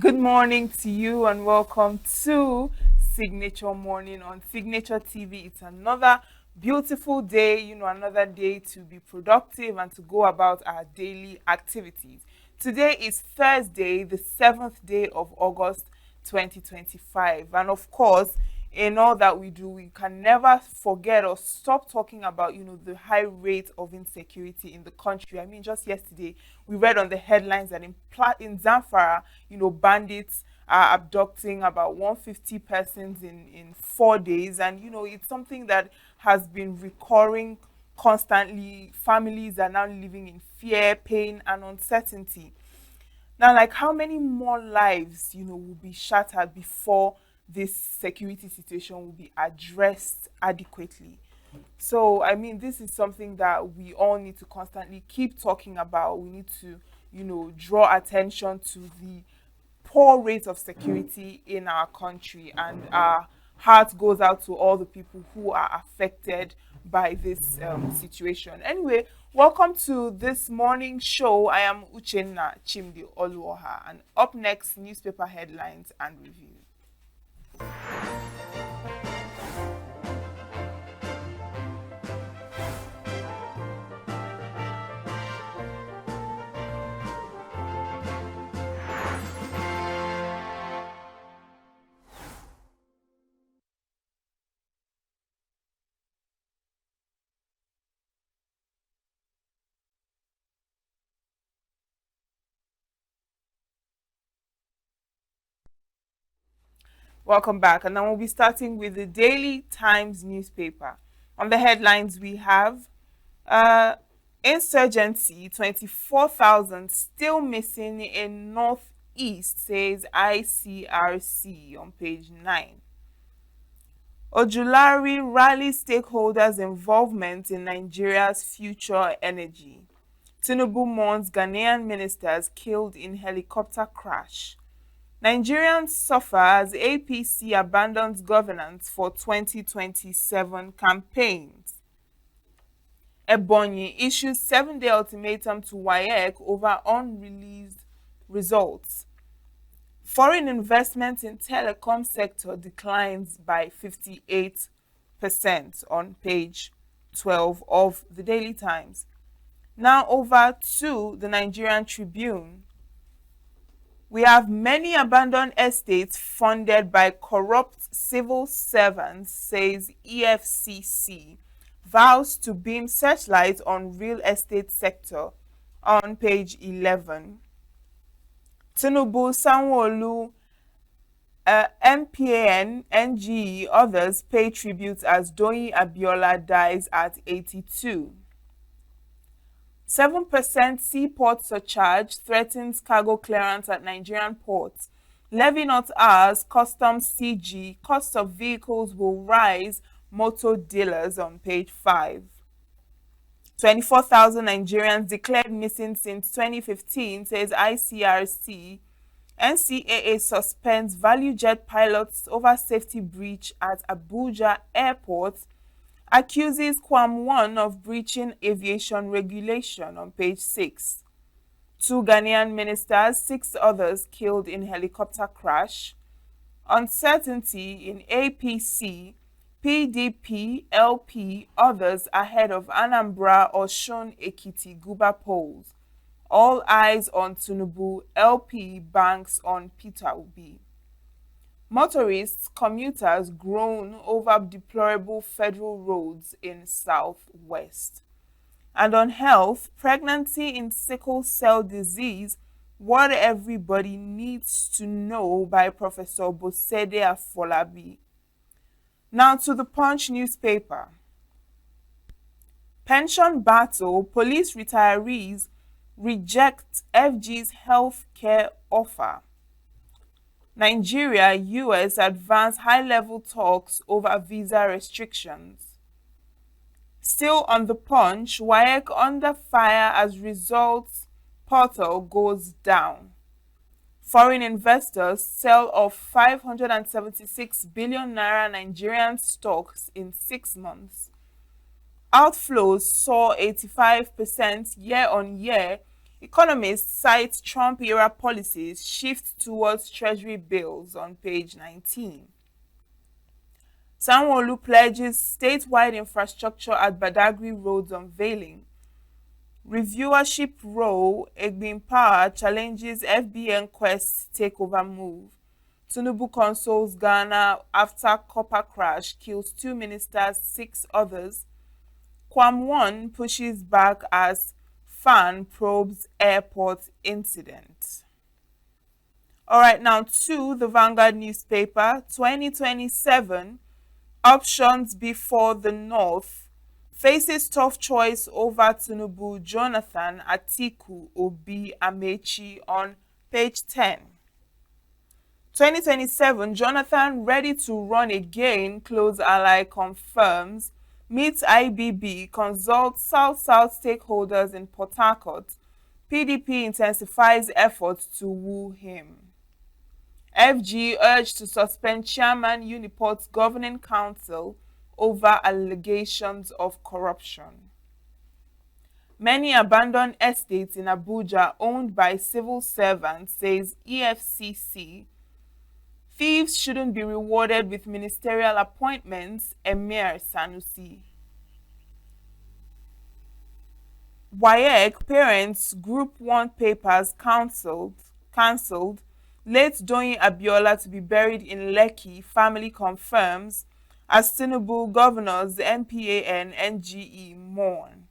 Good morning to you and welcome to Signature Morning on Signature TV. It's another beautiful day, another day to be productive and to go about our daily activities. Today is Thursday, the 7th day of August 2025. And of course, in all that we do, we can never forget or stop talking about, the high rate of insecurity in the country. I mean, just yesterday, we read on the headlines that in Zamfara, bandits are abducting about 150 persons in 4 days. And, it's something that has been recurring constantly. Families are now living in fear, pain, and uncertainty. Now, like, how many more lives, will be shattered before this security situation will be addressed adequately? So, I mean, this is something that we all need to constantly keep talking about. We need to, draw attention to the poor rate of security in our country, and our heart goes out to all the people who are affected by this situation. Anyway, welcome to this morning show. I am Uchenna Chimdi Oluoha, and up next, newspaper headlines and review. Welcome back, and now we'll be starting with the Daily Times newspaper. On the headlines, we have uh, insurgency 24,000 still missing in Northeast, says ICRC on page 9. Ojulari rallies stakeholders' involvement in Nigeria's future energy. Tinubu mourns Ghanaian ministers killed in helicopter crash. Nigerians suffer as APC abandons governance for 2027 campaigns. Ebonyi issues 7-day ultimatum to WAEC over unreleased results. Foreign investment in telecom sector declines by 58% on page 12 of the Daily Times. Now over to the Nigerian Tribune. We have many abandoned estates funded by corrupt civil servants, says EFCC, vows to beam searchlight on real estate sector on page 11. Tinubu, Sanwo-Olu, MPAN, NGE, others pay tribute as Doyin Abiola dies at 82. 7% seaport surcharge threatens cargo clearance at Nigerian ports. Levy not ours, customs CG, cost of vehicles will rise, motor dealers on page 5. 24,000 Nigerians declared missing since 2015, says ICRC. NCAA suspends value jet pilots over safety breach at Abuja Airport, accuses Kwam One of breaching aviation regulation on page 6. 2 Ghanaian ministers, 6 others killed in helicopter crash. Uncertainty in APC, PDP, LP, others ahead of Anambra, Osun, Ekiti, Guba polls. All eyes on Tinubu, LP banks on Peter Obi. Motorists, commuters groan over deplorable federal roads in Southwest. And on health, pregnancy in sickle cell disease, what everybody needs to know by Professor Bosede Afolabi. Now to the Punch newspaper. Pension battle, police retirees reject FG's health care offer. Nigeria, US advance high-level talks over visa restrictions. Still on the Punch, WAEC under fire as results portal goes down. Foreign investors sell off 576 billion naira Nigerian stocks in 6 months. Outflows saw 85% year on year Economists cite Trump-era policies shift towards treasury bills on page 19. Sanwo-Olu pledges statewide infrastructure at Badagry roads unveiling. Reviewership role, Egbin Power challenges FBN Quest takeover move. Tinubu consoles Ghana after copper crash kills 2 ministers, 6 others. Kwam 1 pushes back as fan probes airport incident. Alright, now to the Vanguard newspaper. 2027 options before the North faces tough choice over Tinubu, Jonathan, Atiku, Obi, Amechi on page 10. 2027, Jonathan ready to run again, close ally confirms, meets IBB, consults South-South stakeholders in Port Harcourt. PDP intensifies efforts to woo him. FG urged to suspend Chairman Uniport's governing council over allegations of corruption. Many abandoned estates in Abuja owned by civil servants, says EFCC. Thieves shouldn't be rewarded with ministerial appointments, Emir Sanusi. WAEC parents Group 1 papers cancelled. Late Doyin Abiola to be buried in Lekki, family confirms, as Tinubu governors, NPA and NGE mourn.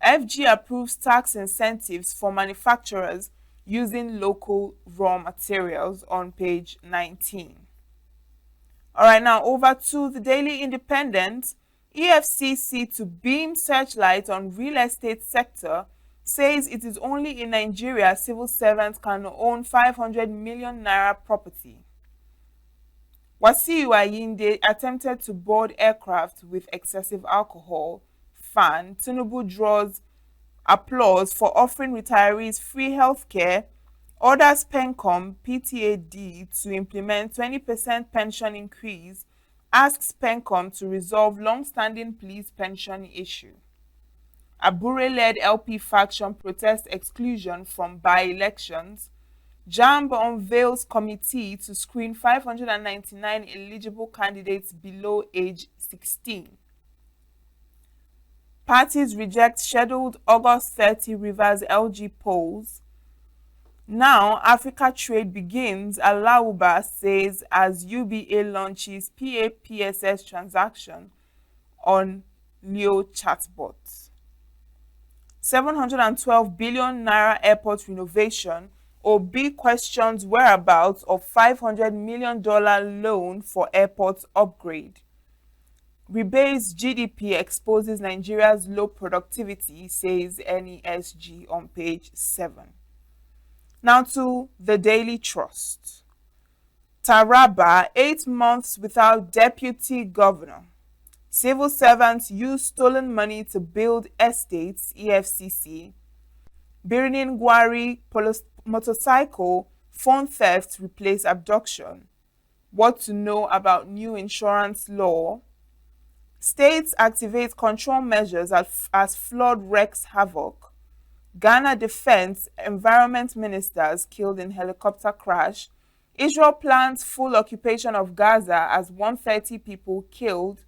FG approves tax incentives for manufacturers using local raw materials on page 19. Alright, now over to the Daily Independent. EFCC to beam searchlight on real estate sector, says it is only in Nigeria civil servants can own 500 million naira property. Wasiu Ayinde attempted to board aircraft with excessive alcohol. Fan, Tinubu draws applause for offering retirees free healthcare. Orders PENCOM PTAD to implement 20% pension increase. Asks PENCOM to resolve long-standing police pension issue. Abure-led LP faction protests exclusion from by-elections. JAMB unveils committee to screen 599 eligible candidates below age 16. Parties reject scheduled August 30 Rivers LG polls. Now, Africa trade begins, Alauba says, as UBA launches PAPSS transaction on Leo chatbot. 712 billion naira airport renovation. Obi questions whereabouts of $500 million loan for airport upgrade. Rebase GDP exposes Nigeria's low productivity, says NESG on page 7. Now to the Daily Trust. Taraba, 8 months without deputy governor. Civil servants use stolen money to build estates, EFCC. Birnin Gwari, motorcycle, phone theft replace abduction. What to know about new insurance law. States activate control measures as flood wreaks havoc. Ghana defense environment ministers killed in helicopter crash. Israel plans full occupation of Gaza as 130 people killed.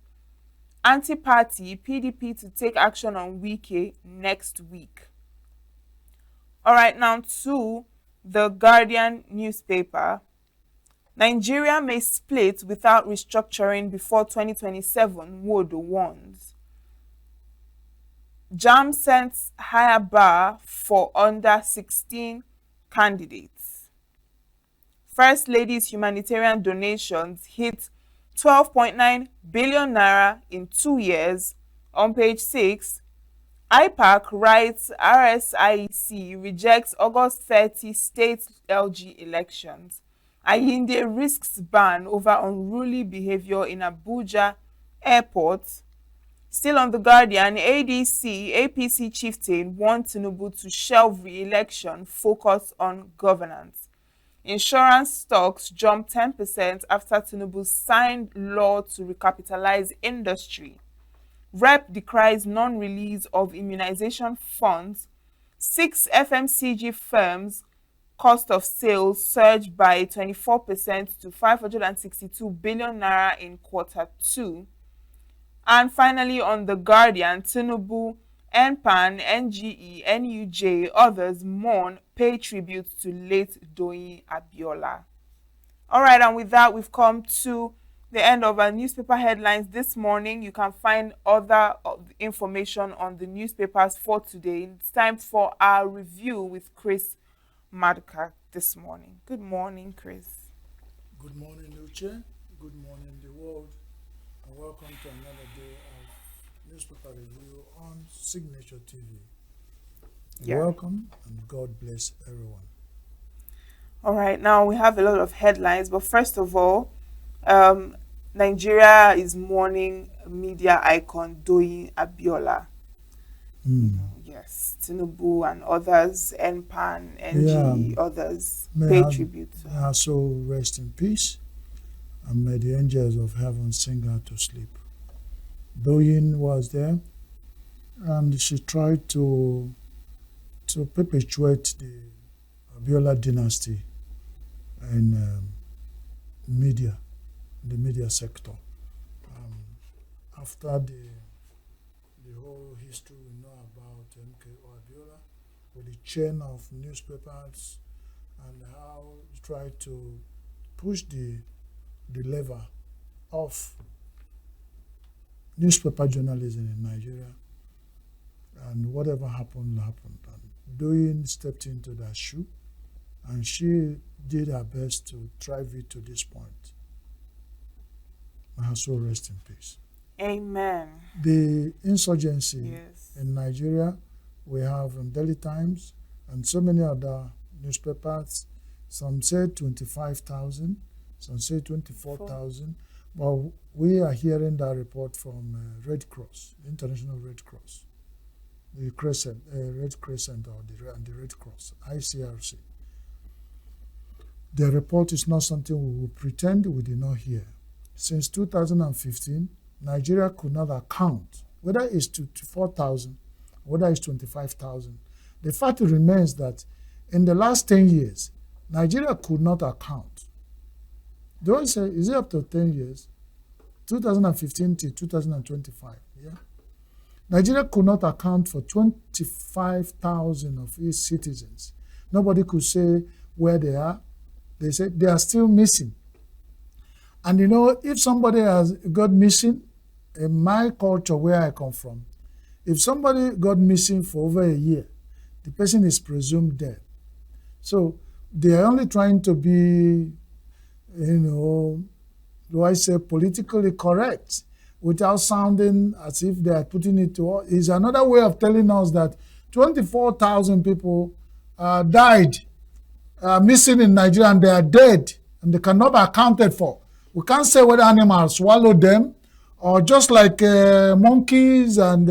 Anti-party PDP to take action on Wike next week. Alright, now to the Guardian newspaper. Nigeria may split without restructuring before 2027, Wodo warns. JAM sets higher bar for under 16 candidates. First Lady's humanitarian donations hit 12.9 billion naira in 2 years. On page 6, IPAC writes RSIEC rejects August 30 state LG elections. Ayinde risks ban over unruly behavior in Abuja airport. Still on the Guardian, APC chieftain wants Tinubu to shelve re-election, focus on governance. Insurance stocks jump 10% after Tinubu signed law to recapitalize industry. Rep decries non-release of immunization funds. Six FMCG firms cost of sales surged by 24% to 562 billion naira in quarter two. And finally, on The Guardian, Tinubu, NPAN, NGE, NUJ, others mourn, pay tribute to late Doyin Abiola. All right, and with that, we've come to the end of our newspaper headlines this morning. You can find other information on the newspapers for today. It's time for our review with Chris Madka this morning. Good morning, Chris. Good morning, Luce. Good morning, the world. And welcome to another day of newspaper review on Signature TV. Welcome and God bless everyone. All right, now we have a lot of headlines, but first of all, Nigeria is mourning media icon Doyin Abiola. Yes, Tinubu and others, NPAN, NG, others pay tribute. May her soul rest in peace, and may the angels of heaven sing her to sleep. Doyin was there, and she tried to perpetuate the Abiola dynasty in the media sector. After the whole history we know about MKO Abiola, with the chain of newspapers and how he tried to push the lever of newspaper journalism in Nigeria, and whatever happened. And Doyin stepped into that shoe, and she did her best to drive it to this point. May her soul rest in peace. Amen. The insurgency in Nigeria, we have Daily Times and so many other newspapers. Some say 25,000, some say 24,000. Well, we are hearing that report from Red Cross, International Red Cross, the Crescent, Red Crescent, or the Red Cross, ICRC. The report is not something we will pretend we did not hear. Since 2015, Nigeria could not account whether it's 24,000, whether it's 25,000. The fact remains that in the last 10 years, Nigeria could not account. They always say, is it up to 10 years? 2015 to 2025, yeah? Nigeria could not account for 25,000 of its citizens. Nobody could say where they are. They said they are still missing. And if somebody has got missing, in my culture where I come from, if somebody got missing for over a year, the person is presumed dead. So they are only trying to be, do I say politically correct without sounding as if they are putting it to us. Is another way of telling us that 24,000 people died, missing in Nigeria, and they are dead, and they cannot be accounted for. We can't say whether animals swallowed them, or just like monkeys and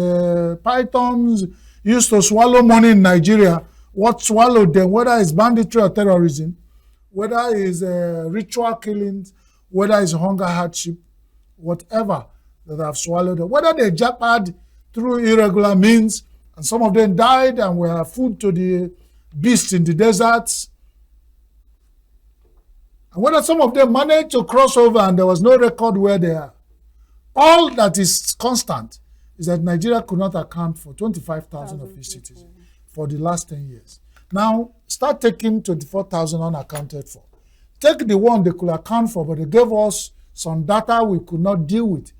pythons used to swallow money in Nigeria, what swallowed them, whether it's banditry or terrorism, whether it's ritual killings, whether it's hunger hardship, whatever that have swallowed them, whether they jackpot through irregular means, and some of them died and were food to the beasts in the deserts, and whether some of them managed to cross over and there was no record where they are. All that is constant is that Nigeria could not account for 25,000 of its citizens for the last 10 years. Now, start taking 24,000 unaccounted for. Take the one they could account for, but they gave us some data we could not deal with.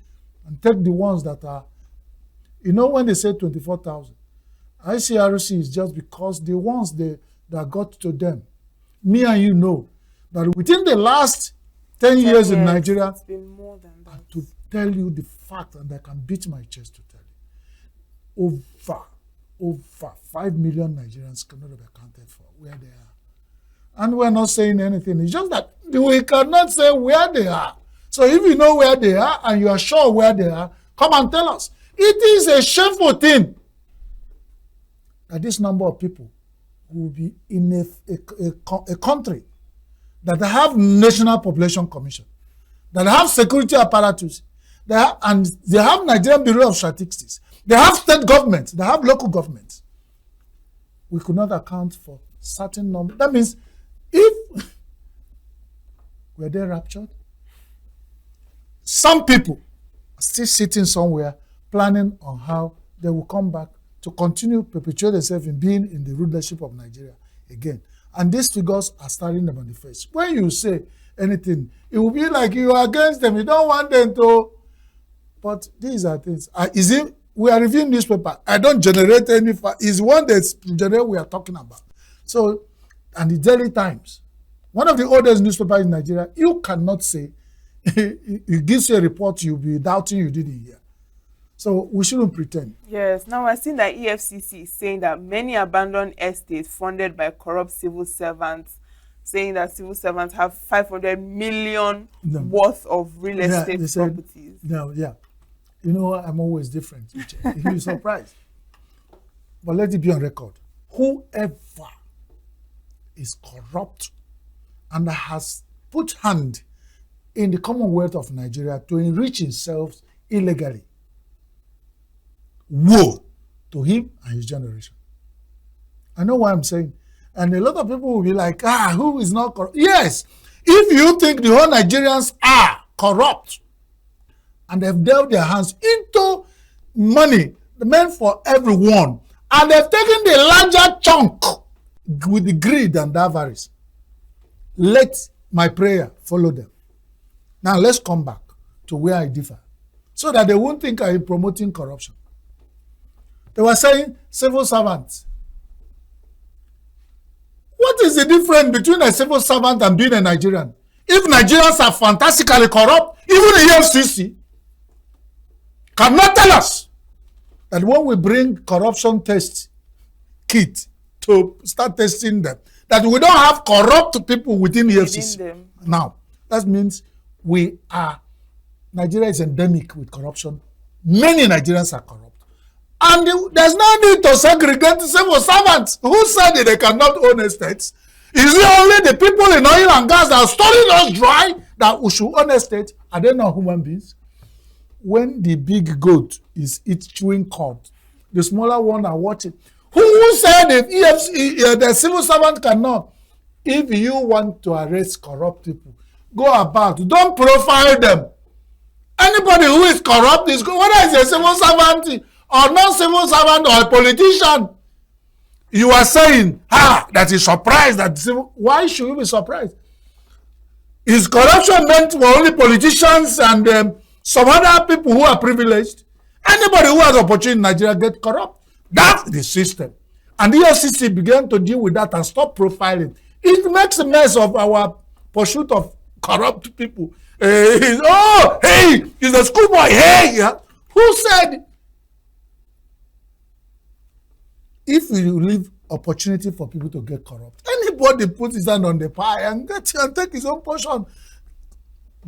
And take the ones that are, when they say 24,000, ICRC is just because the ones that got to them. Me and you know that within the last 10 years in Nigeria, it's been more than that. To tell you the fact, and I can beat my chest to tell you, over 5 million Nigerians cannot be accounted for where they are. And we're not saying anything. It's just that we cannot say where they are. So if you know where they are and you are sure where they are, come and tell us. It is a shameful thing that this number of people will be in a country that have National Population Commission, that have security apparatus, they have Nigerian Bureau of Statistics, they have state governments, they have local governments. we could not account for certain number. That means if were they raptured? Some people are still sitting somewhere planning on how they will come back to continue perpetuate themselves in being in the rulership of Nigeria again. And these figures are staring them on the face. When you say anything, it will be like you are against them. You don't want them to. But these are things. Is it? We are reviewing newspaper. I don't generate any. It's one that's generate we are talking about. So, and the Daily Times, one of the oldest newspapers in Nigeria, you cannot say it gives you a report you'll be doubting you didn't hear. So we shouldn't pretend. Yes. Now I've seen that EFCC is saying that many abandoned estates funded by corrupt civil servants, saying that civil servants have 500 million worth of real estate properties. No, yeah. You know, I'm always different. You'll be surprised. But let it be on record. Whoever is corrupt and has put hand in the Commonwealth of Nigeria to enrich himself illegally, woe to him and his generation. I know what I'm saying. And a lot of people will be like, who is not corrupt? Yes, if you think the whole Nigerians are corrupt and they've delved their hands into money meant for everyone, and they've taken the larger chunk with the greed and avarice, let my prayer follow them. Now let's come back to where I differ, so that they won't think I'm promoting corruption. They were saying civil servants. What is the difference between a civil servant and being a Nigerian? If Nigerians are fantastically corrupt, even the EFCC cannot tell us that when we bring corruption test kit to start testing them, that we don't have corrupt people within EFCC. Now, that means Nigeria is endemic with corruption. Many Nigerians are corrupt. And there's no need to segregate civil servants. Who said that they cannot own estates? Is it only the people in oil and gas that are storing us dry that we should own estates? Are they not human beings? When the big goat is chewing cud, the smaller one are watching. Who said if the civil servant cannot? If you want to arrest corrupt people, go about. Don't profile them. Anybody who is corrupt is whether it's a civil servant or non-civil servant or a politician. You are saying, that is surprised that civil. Why should you be surprised? Is corruption meant for only politicians and some other people who are privileged? Anybody who has opportunity in Nigeria get corrupt. That's the system. And the EFCC began to deal with that and stop profiling. It makes a mess of our pursuit of corrupt people. He's a schoolboy. Who said? If you leave opportunity for people to get corrupt, anybody puts his hand on the pie and take his own portion.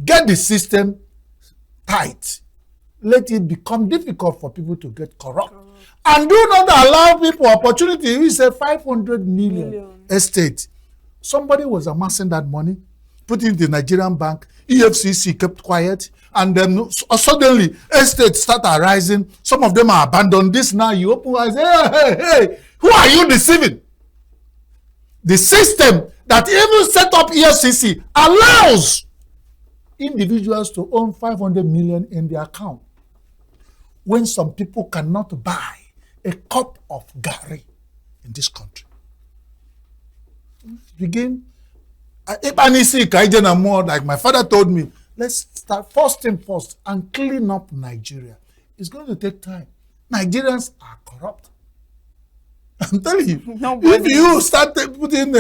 Get the system tight. Let it become difficult for people to get corrupt. And do not allow people opportunity. We say 500 million estate. Somebody was amassing that money, put it in the Nigerian bank. EFCC kept quiet. And then suddenly estates start arising. Some of them are abandoned. This now you open eyes. Hey, who are you deceiving? The system that even set up EFCC allows individuals to own 500 million in their account when some people cannot buy a cup of gari in this country. Begin. Like my father told me, let's start first thing first and clean up Nigeria. It's going to take time. Nigerians are corrupt. I'm telling you. If you start putting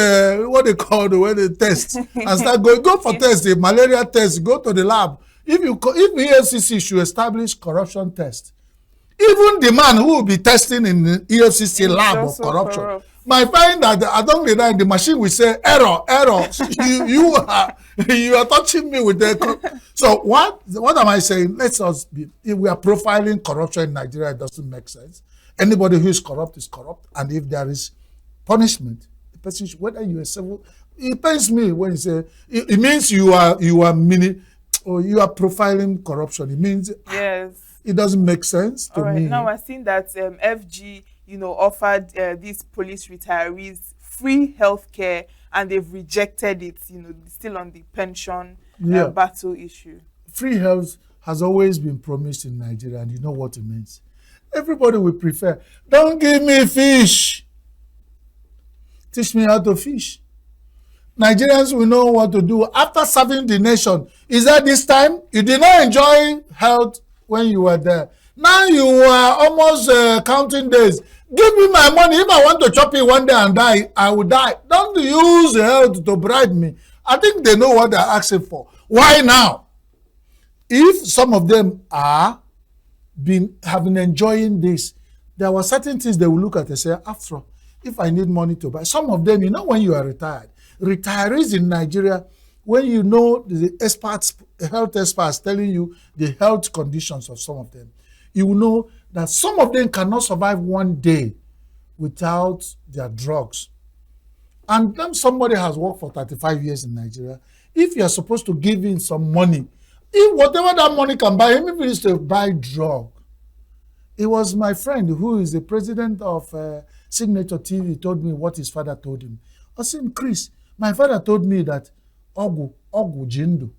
what they call the test and start go for test, the malaria test, go to the lab. If EFCC should establish corruption test, even the man who will be testing in the EFCC lab of corruption might find that along the line the machine will say error. you are touching me with the. So what am I saying? If we are profiling corruption in Nigeria, it doesn't make sense. Anybody who is corrupt, and if there is punishment, the person should, whether you are civil, it pains me when you say it means you are profiling corruption. It means yes. It doesn't make sense to me. Now I've seen that FG offered these police retirees free healthcare, and they've rejected it. Still on the pension Yeah. battle issue. Free health has always been promised in Nigeria, and you know what it means. Everybody will prefer, don't give me fish. Teach me how to fish. Nigerians will know what to do after serving the nation. Is that this time? You did not enjoy health when you were there. Now you are almost counting days. Give me my money. If I want to chop it one day and die, I will die. Don't use health to bribe me. I think they know what they're asking for. Why now? If some of them have been enjoying this, there were certain things they will look at and say, after all, if I need money to buy. Some of them, when you are retirees in Nigeria, when you know the health experts telling you the health conditions of some of them, you will know that some of them cannot survive one day without their drugs. And then somebody has worked for 35 years in Nigeria. If you are supposed to give in some money, if whatever that money can buy, even if it is to buy drug. It was my friend who is the president of Signature TV told me what his father told him. I said, Chris, my father told me that Ogu Jindu.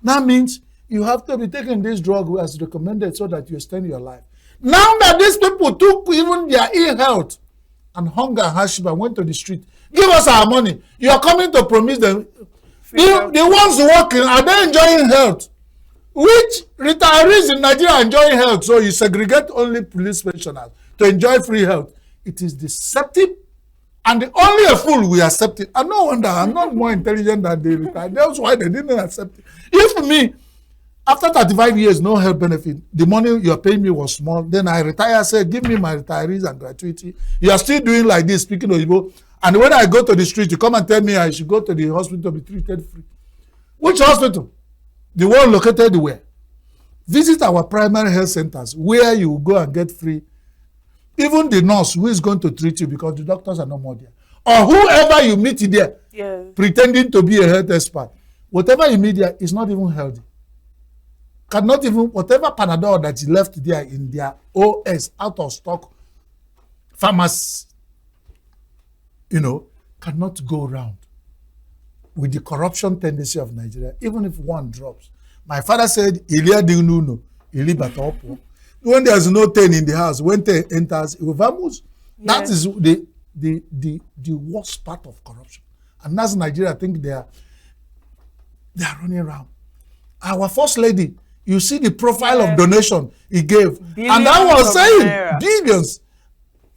That means you have to be taking this drug as recommended so that you extend your life. Now that these people took even their ill health and hunger and hardship and went to the street, give us our money. You are coming to promise them. The ones working, are they enjoying health? Which retirees in Nigeria are enjoying health? So you segregate only police pensioners to enjoy free health. It is deceptive, and only a fool will accept it. And no wonder I'm not more intelligent than they retired. That's why they didn't accept it. If me, after 35 years, no health benefit, the money you're paying me was small, then I retire, I say, give me my retirees and gratuity. You are still doing like this, speaking Oyibo. And when I go to the street, you come and tell me I should go to the hospital to be treated free. Which hospital? The one located where? Visit our primary health centers where you go and get free. Even the nurse who is going to treat you, because the doctors are no more there. Or whoever you meet there, yes, pretending to be a health expert. Whatever you meet there is not even healthy. Cannot even, whatever Panadol that is left there in their OS, out of stock, pharmacy, cannot go around. With the corruption tendency of Nigeria, even if one drops. My father said, Ilia dinuno, Ili batopo. When there's no 10 in the house, when 10 enters, it will vamos. That is the worst part of corruption. And that's Nigeria, I think they are running around. Our first lady, you see the profile of donation he gave. Billions, and I was saying, billions,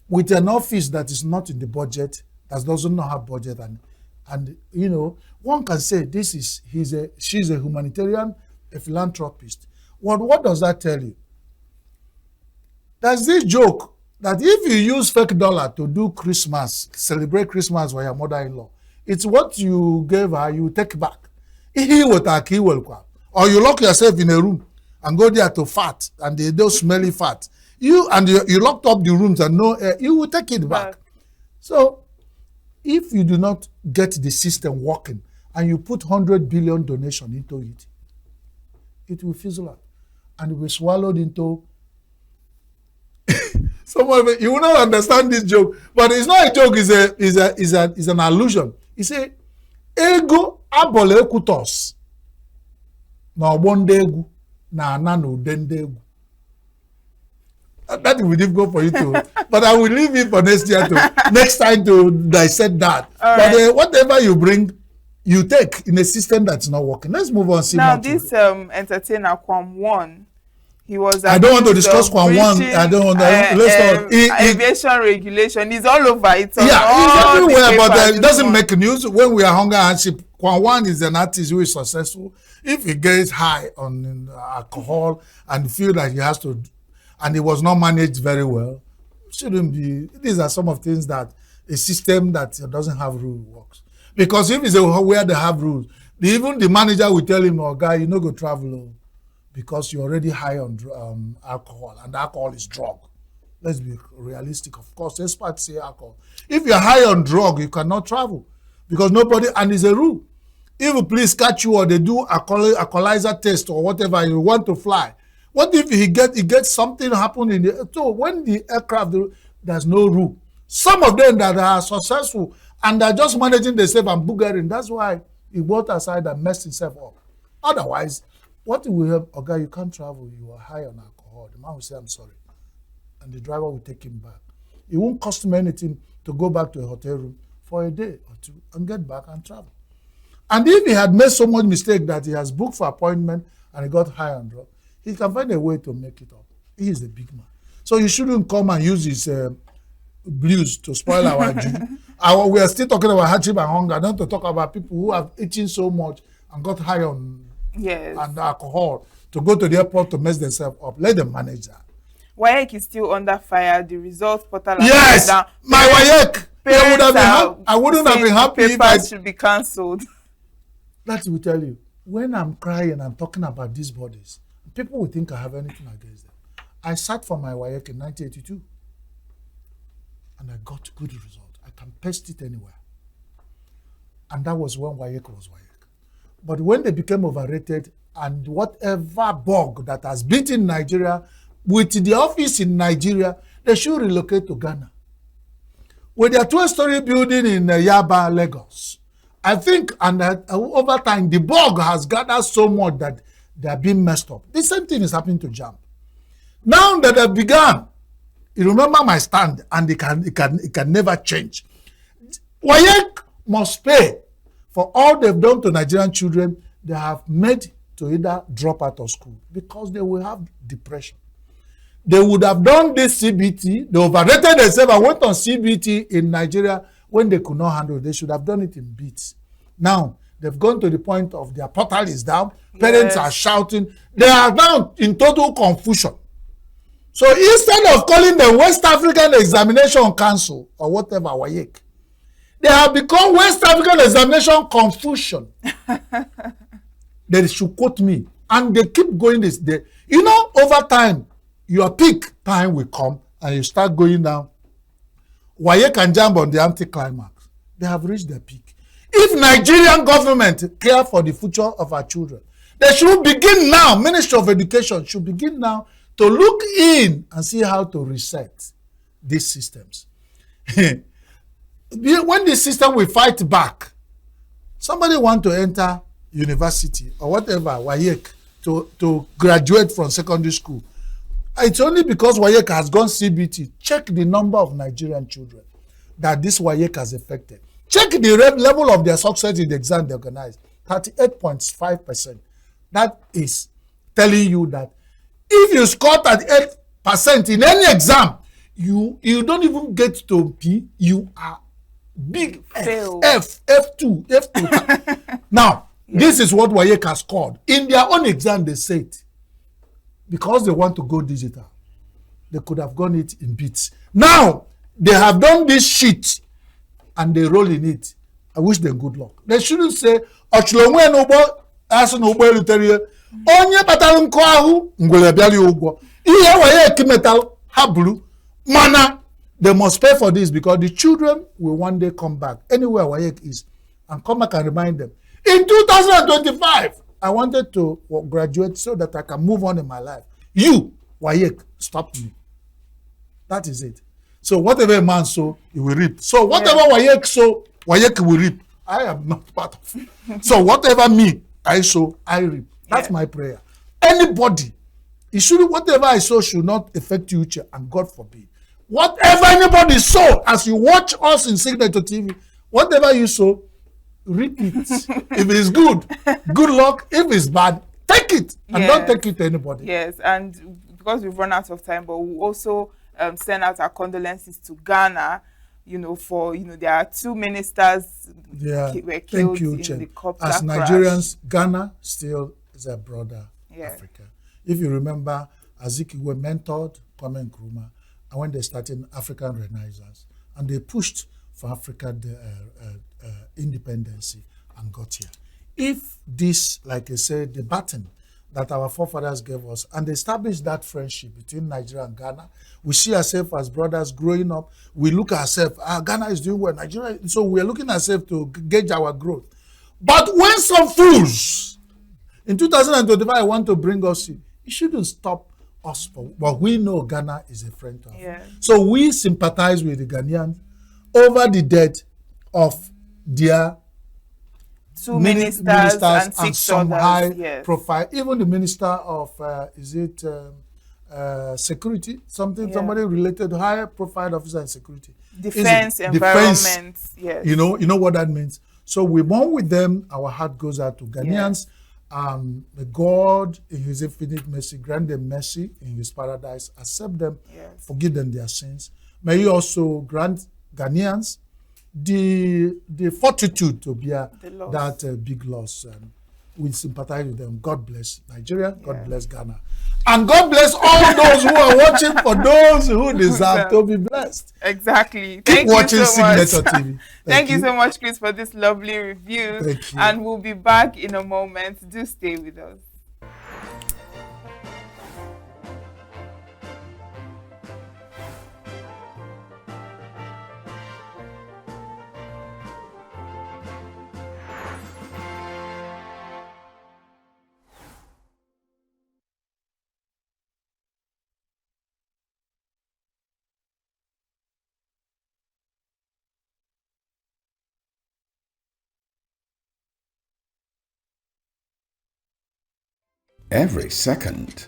with an office that is not in the budget, that doesn't know how budget, and one can say she's a humanitarian, a philanthropist. What does that tell you? There's this joke that if you use fake dollar to do Christmas, celebrate Christmas for your mother-in-law, it's what you gave her, you take back. Or you lock yourself in a room and go there to fart, and they don't smelly fat. You locked up the rooms and no air, you will take it back. So if you do not get the system working and you put 100 billion donation into it, it will fizzle out and it will be swallowed into. You will not understand this joke, but it's not a joke. It's an allusion. He say, "Ego abole kutos na obondegu na anano dendegu." That will be difficult for you to, but I will leave it for next time to dissect that. But whatever you bring, you take in a system that's not working. Let's move on. Now, this entertainer Kwam One, he was. I don't want to discuss Kwam One. I don't want to. Let's talk. Aviation regulation is all over. It's everywhere, but it doesn't make news. When we are hunger hardship, Kwam One is an artist who is successful. If he gets high on alcohol and feel that he has to, and it was not managed very well, shouldn't be. These are some of things that a system that doesn't have rules works. Because if it's where they have rules, even the manager will tell him, "Oh, guy, you no go travel because you're already high on alcohol, and alcohol is drug." Let's be realistic. Of course, experts say alcohol. If you're high on drug, you cannot travel because nobody, and it's a rule. If the police catch you or they do a alcoholizer test or whatever, you want to fly. What if he gets something happen in the, so when the aircraft, There's no rule. Some of them that are successful and they're just managing themselves and boogering. That's why he walked aside and messed himself up. Otherwise, what will have, okay, you can't travel, you are high on alcohol. The man will say, I'm sorry. And the driver will take him back. It won't cost him anything to go back to a hotel room for a day or two and get back and travel. And if he had made so much mistake that he has booked for appointment and he got high and drop, he can find a way to make it up. He is a big man. So you shouldn't come and use his blues to spoil our juju. We are still talking about hardship and hunger, not to talk about people who have eaten so much and got high on and alcohol to go to the airport to mess themselves up. Let them manage that. WAEC is still under fire. The results portal. Yes, my WAEC. I wouldn't have been happy if papers should be cancelled. That will tell you. When I'm crying and I'm talking about these bodies, people will think I have anything against them. I sat for my WAEC in 1982 and I got good result. I can paste it anywhere. And that was when WAEC was WAEC. But when they became overrated and whatever bug that has beaten Nigeria with the office in Nigeria, they should relocate to Ghana. With their 12-story building in Yaba, Lagos, I think, and over time, the bug has gathered so much that they are being messed up. The same thing is happening to JAMB. Now that they've begun, you remember my stand, and it can never change. WAEC must pay for all they've done to Nigerian children. They have made to either drop out of school because they will have depression. They would have done this CBT. They overrated themselves and went on CBT in Nigeria when they could not handle it. They should have done it in bits. Now, they've gone to the point of their portal is down. Parents are shouting. They are now in total confusion. So instead of calling the West African Examination Council or whatever, WAEC, they have become West African Examination Confusion. They should quote me. And they keep going this day. You know, over time, your peak time will come and you start going down. WAEC and JAMB on the anticlimax. They have reached their peak. If Nigerian government care for the future of our children, they should begin now, Ministry of Education should begin now to look in and see how to reset these systems. When the system will fight back, somebody want to enter university or whatever, WAEC, to graduate from secondary school. It's only because WAEC has gone CBT. Check the number of Nigerian children that this WAEC has affected. Check the level of their success in the exam they organized. 38.5%. That is telling you that if you score 38% in any exam, you don't even get to P. You are big F2. Now, this is what WAEC has scored. In their own exam, they said, because they want to go digital, they could have gone it in bits. Now, they have done this shit and they roll in it. I wish them good luck. They shouldn't say, onye batalụ nkụ ahụ ngwele bịali ụgwọ. Ihe WAEC metal ha buru mana they must pay for this because the children will one day come back anywhere WAEC is and come back and remind them. In 2025, I wanted to graduate so that I can move on in my life. You, WAEC, stopped me. That is it. So whatever a man sow, he will reap. So whatever WAEC sow, WAEC will reap. I am not part of it. So whatever me I sow, I reap. That's my prayer. Anybody, whatever I sow should not affect you, and God forbid. Whatever anybody sow, as you watch us in Signature TV, whatever you sow, reap it. If it is good, good luck. If it's bad, take it and don't take it to anybody. Yes, and because we've run out of time, but we'll also send out our condolences to Ghana. For there are 2 ministers were killed in the copter As Nigerians, Ghana still is a brother Africa. If you remember, Azikiwe mentored Kwame Nkrumah, and when they started African Renaissance, and they pushed for Africa independence and got here. If this, like I said, the baton that our forefathers gave us and established that friendship between Nigeria and Ghana, we see ourselves as brothers growing up. We look at ourselves, Ghana is doing well, Nigeria, so we are looking at ourselves to gauge our growth. But when some fools in 2025 want to bring us in, you shouldn't stop us for, but we know Ghana is a friend to Africa. Yes. So we sympathize with the Ghanaians over the death of their Two ministers and and 6 some others. high Yes. profile, even the minister of security, somebody related to high profile officer in security. Defense, Defense, environment. Yes. you know what that means. So we mourn with them. Our heart goes out to Ghanaians. Yes. May God, in His infinite mercy, grant them mercy in His paradise, accept them, Yes. forgive them their sins. May He also grant Ghanaians the fortitude to bear that big loss. We sympathize with them. God bless Nigeria. God bless Ghana. And God bless all those who are watching, for those who deserve to be blessed. Exactly. Keep watching Signature TV. Thank you so much, Chris, for this lovely review. Thank you. And we'll be back in a moment. Do stay with us. Every second,